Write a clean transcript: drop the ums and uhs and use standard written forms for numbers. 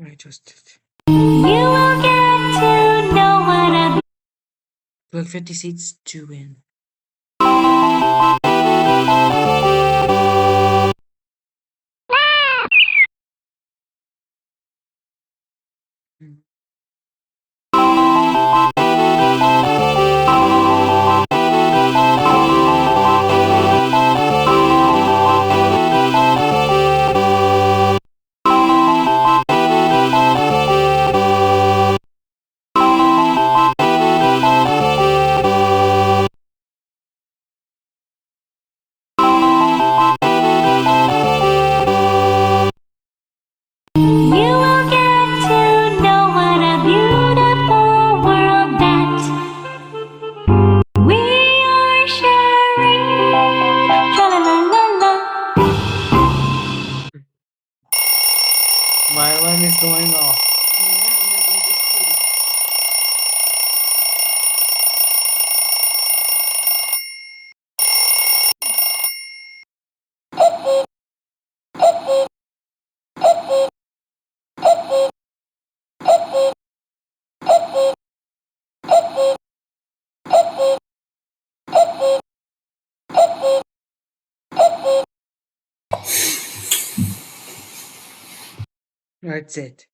I just did. You will get to know what a 1250 seats to win. Mm. You will get to know what a beautiful world that we are sharing. Tra-la-la-la-la. My alarm is going off. That's it.